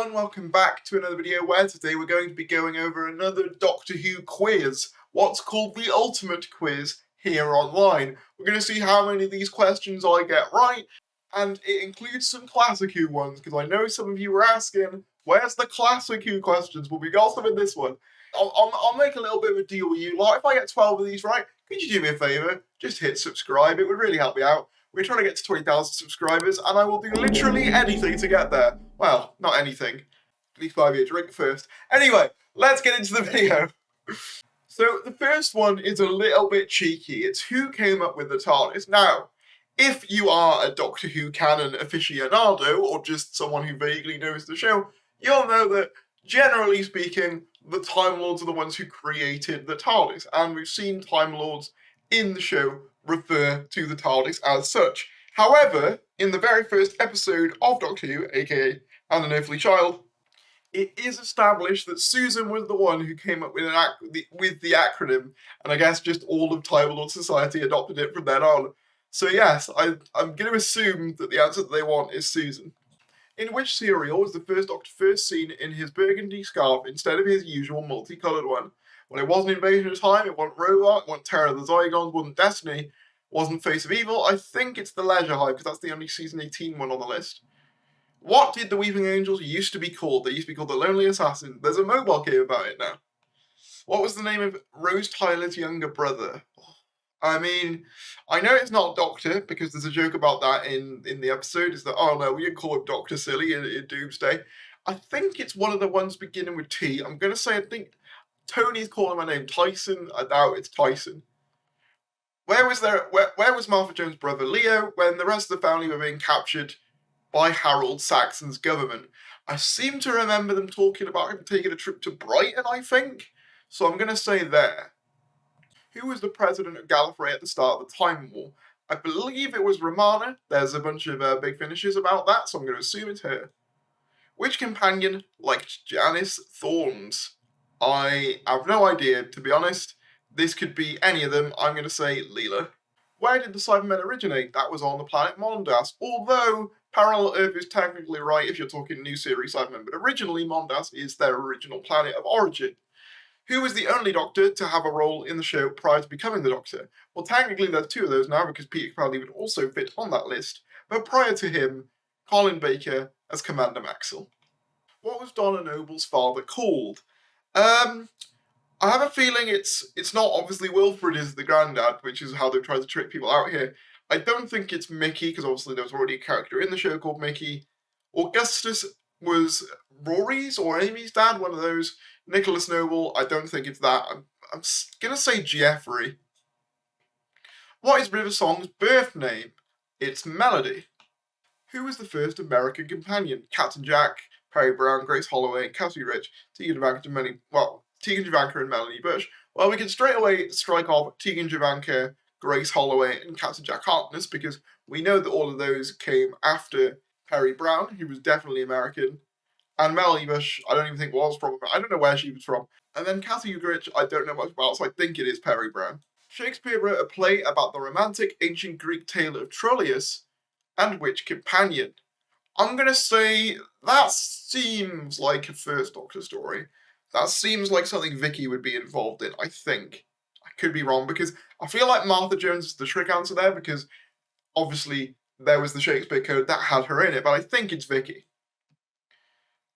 everyone, welcome back to another video where today we're going to be going over another Doctor Who quiz, what's called the Ultimate Quiz here online. We're going to see how many of these questions I get right, and it includes some Classic Who ones, because I know some of you were asking, where's the Classic Who questions? Well, we got some in this one. I'll make a little bit of a deal with you. Like, if I get 12 of these right, could you do me a favour? Just hit subscribe, it would really help me out. We're trying to get to 20,000 subscribers, and I will do literally anything to get there. Well, not anything. Please buy me a drink first. Anyway, let's get into the video. So, the first one is a little bit cheeky. It's who came up with the TARDIS. Now, if you are a Doctor Who canon aficionado, or just someone who vaguely knows the show, you'll know that, generally speaking, the Time Lords are the ones who created the TARDIS, and we've seen Time Lords in the show refer to the TARDIS as such. However, in the very first episode of Doctor Who, aka An Unearthly Child, it is established that Susan was the one who came up with the acronym, and I guess just all of Time Lord Society adopted it from then on. So yes, I'm going to assume that the answer that they want is Susan. In which serial was the first Doctor first seen in his burgundy scarf instead of his usual multicoloured one? Well, it wasn't Invasion of Time, it wasn't Robot, it wasn't Terror of the Zygons, it wasn't Destiny, it wasn't Face of Evil. I think it's The Leisure Hive, because that's the only season 18 one on the list. What did the Weeping Angels used to be called? They used to be called the Lonely Assassin. There's a mobile game about it now. What was the name of Rose Tyler's younger brother? I mean, I know it's not Doctor, because there's a joke about that in the episode, is that, oh no, we didn't call him Doctor Silly in Doomsday. I think it's one of the ones beginning with T. I'm going to say, I think Tony's calling my name Tyson. I doubt it's Tyson. Where was Martha Jones' brother Leo when the rest of the family were being captured by Harold Saxon's government? I seem to remember them talking about him taking a trip to Brighton, I think. So I'm going to say there. Who was the president of Gallifrey at the start of the Time War? I believe it was Romana. There's a bunch of big finishes about that, so I'm going to assume it's her. Which companion liked Janice Thorns? I have no idea, to be honest. This could be any of them. I'm going to say Leela. Where did the Cybermen originate? That was on the planet Mondas, although Parallel Earth is technically right if you're talking new series Cybermen, but originally Mondas is their original planet of origin. Who was the only Doctor to have a role in the show prior to becoming the Doctor? Well, technically there's two of those now, because Peter Capaldi would also fit on that list, but prior to him, Colin Baker as Commander Maxwell. What was Donna Noble's father called? I have a feeling it's not obviously Wilfred is the granddad, which is how they've tried to trick people out here. I don't think it's Mickey, because obviously there was already a character in the show called Mickey. Augustus was Rory's or Amy's dad, one of those. Nicholas Noble, I don't think it's that. I'm going to say Geoffrey. What is River Song's birth name? It's Melody. Who was the first American companion? Captain Jack, Perry Brown, Grace Holloway, Cassie Rich, Tegan Javanka and Melanie Bush. Well, we can straight away strike off Tegan Javanka, Grace Holloway, and Captain Jack Harkness, because we know that all of those came after Perry Brown, who was definitely American. And Melanie Bush, I don't even think was from, I don't know where she was from. And then Cassie Rich, I don't know much about, so I think it is Perry Brown. Shakespeare wrote a play about the romantic ancient Greek tale of Troilus, and which companion? I'm going to say that seems like a First Doctor story. That seems like something Vicky would be involved in, I think. I could be wrong, because I feel like Martha Jones is the trick answer there, because obviously there was the Shakespeare Code that had her in it, but I think it's Vicky.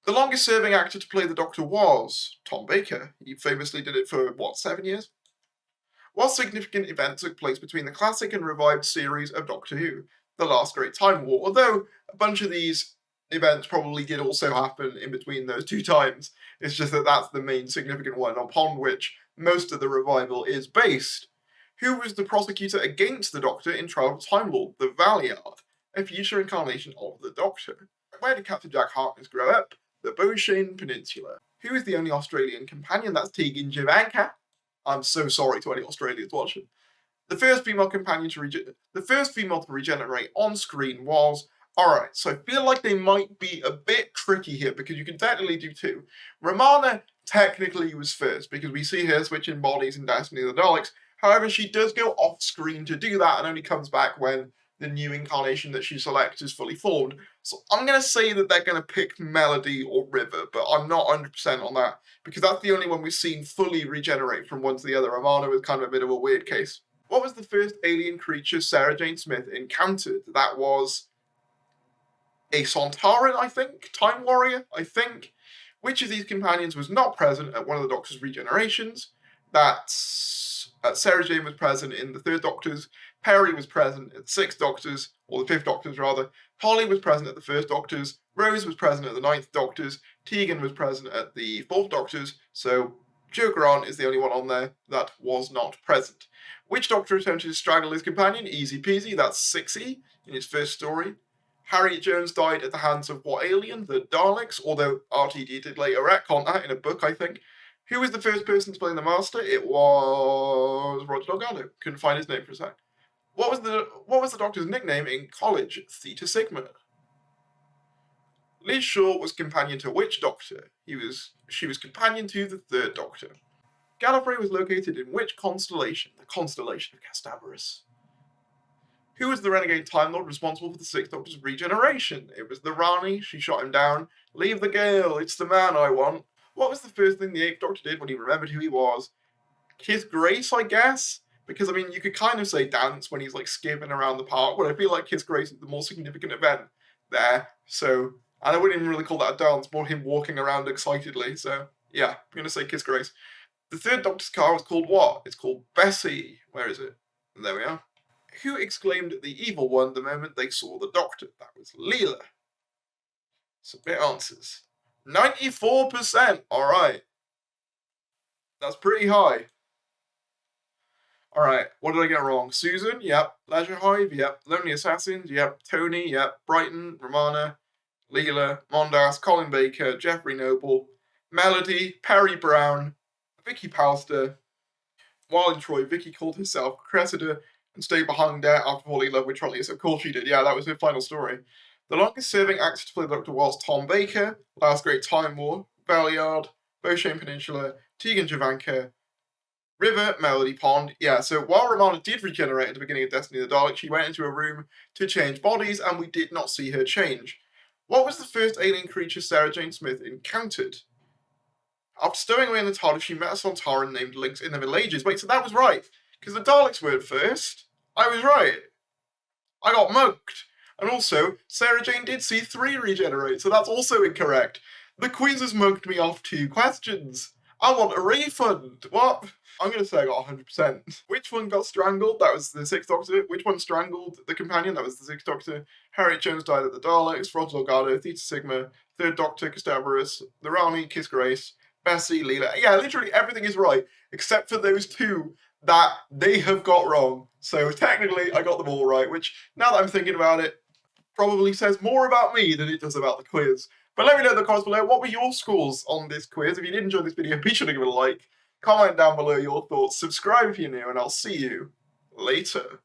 The longest serving actor to play the Doctor was Tom Baker. He famously did it for, 7 years? What significant event took place between the classic and revived series of Doctor Who, The Last Great Time War? Although a bunch of these events probably did also happen in between those two times. It's just that that's the main significant one upon which most of the revival is based. Who was the prosecutor against the Doctor in Trial of Time Lord? The Valeyard, a future incarnation of the Doctor. Where did Captain Jack Harkness grow up? The Beauchene Peninsula. Who is the only Australian companion? That's Tegan Javanka. I'm so sorry to any Australians watching. The first female companion to regenerate on screen was... Alright, so I feel like they might be a bit tricky here, because you can technically do two. Romana technically was first, because we see her switching bodies in Destiny of the Daleks. However, she does go off screen to do that, and only comes back when the new incarnation that she selects is fully formed. So I'm going to say that they're going to pick Melody or River, but I'm not 100% on that, because that's the only one we've seen fully regenerate from one to the other. Romana was kind of a bit of a weird case. What was the first alien creature Sarah Jane Smith encountered? That was a Sontaran, I think? Time Warrior, I think. Which of these companions was not present at one of the Doctor's regenerations? That's Sarah Jane was present in the Third Doctor's, Perry was present at the Sixth Doctor's, or the Fifth Doctor's rather, Polly was present at the First Doctor's, Rose was present at the Ninth Doctor's, Tegan was present at the Fourth Doctor's, so Jo Grant is the only one on there that was not present. Which Doctor attempted to strangle his companion? Easy peasy, that's Sixie in his first story. Harriet Jones died at the hands of what alien? The Daleks, although RTD did later retcon that in a book, I think. Who was the first person to play the Master? It was Roger Delgado. Couldn't find his name for a sec. What was the Doctor's nickname in college? Theta Sigma. Liz Shaw was companion to which Doctor? She was companion to the Third Doctor. Gallifrey was located in which constellation? The constellation of Castabris. Who was the renegade Time Lord responsible for the Sixth Doctor's regeneration? It was the Rani. She shot him down. Leave the Gale. It's the man I want. What was the first thing the Eighth Doctor did when he remembered who he was? Kiss Grace, I guess? Because, I mean, you could kind of say dance when he's, like, skipping around the park, but I feel like Kiss Grace is the more significant event there. So, and I wouldn't even really call that a dance, more him walking around excitedly. So, yeah, I'm going to say Kiss Grace. The Third Doctor's car was called what? It's called Bessie. Where is it? There we are. Who exclaimed at the evil one the moment they saw the Doctor? That was Leela. Submit answers. 94%! Alright. That's pretty high. Alright, what did I get wrong? Susan? Yep. Leisure Hive? Yep. Lonely Assassins? Yep. Tony? Yep. Brighton? Romana? Leela? Mondas? Colin Baker? Jeffrey Noble? Melody? Perry Brown? Vicky Pallister? While in Troy, Vicky called herself Cressida and stayed behind there after falling in love with Trollius. Of course she did. Yeah, that was her final story. The longest-serving actor to play the Doctor was Tom Baker, Last Great Time War, Valeyard, Beauchesne Peninsula, Tegan Jovanka, River, Melody Pond. Yeah, so while Romana did regenerate at the beginning of Destiny of the Daleks, she went into a room to change bodies, and we did not see her change. What was the first alien creature Sarah Jane Smith encountered? After stowing away in the TARDIS, she met a Sontaran named Lynx in the Middle Ages. Wait, so that was right, because the Daleks were first. I was right. I got mugged. And also, Sarah Jane did see 3 regenerate, so that's also incorrect. The quiz has mugged me off 2 questions. I want a refund. What? I'm going to say I got 100%. Which one got strangled? That was the Sixth Doctor. Which one strangled the companion? That was the Sixth Doctor. Harriet Jones died at the Daleks. Roger Delgado, Theta Sigma, Third Doctor, Castabris, the Rani, Kiss Grace, Bessie, Leela. Yeah, literally everything is right, except for those 2 that they have got wrong. So technically, I got them all right, which, now that I'm thinking about it, probably says more about me than it does about the quiz. But let me know in the comments below, what were your scores on this quiz? If you did enjoy this video, be sure to give it a like, comment down below your thoughts, subscribe if you're new, and I'll see you later.